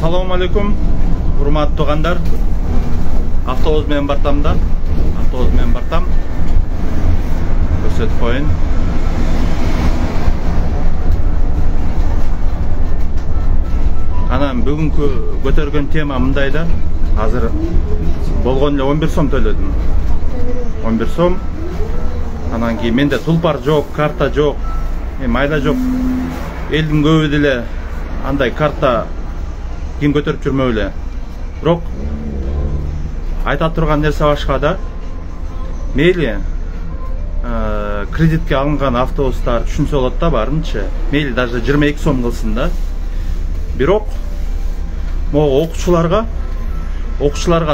Assalamu alaikum, урматтуу туугандар. Автобус менен бартам да. Автобус менен бартам. Көрсөтүп коеюн. Анан бүгүнкү көтөргөн тема мындай да. Азыр болгон эле 11 сом төлөдүм. 11 сом. Анан кийин менде тулпар жок, карта жок, майла жок. Элдин көбү деле андай карта ким көтөрүп жүрмөбү эле. Бирок айта турган нерсе башка да. Мейли кредитке алынган автобустар түшүнсө болот да барынча. Мейли даже 22 сом кылсын да. Бирок могу окуучуларга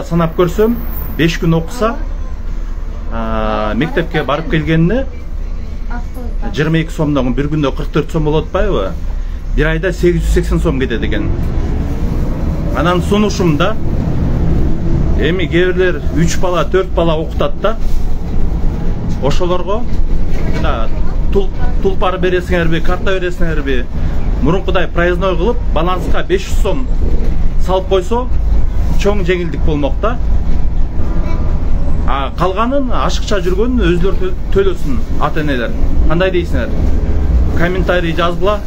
санап көрсөм, 5 күн окуса, мектепке барып келгенине 22 сомдон бир күндө 44 сом болот атпайбы? Бир айда 880 сом кетет экен. Анан сунушумда эми кээ-бирлер 3 бала, 4 бала окутат да. Ошолорго тулпар бересиңерби, карта бересиңерби, мурункудай проездной кылып, баланска 500 сом салып койсо, чоң жеңилдик болмок да. Калганын ашыкча жүргөнүн өзүлөр төлөсүн ата-энелер. Кандай дейсиңер? Комментарий жазгыла.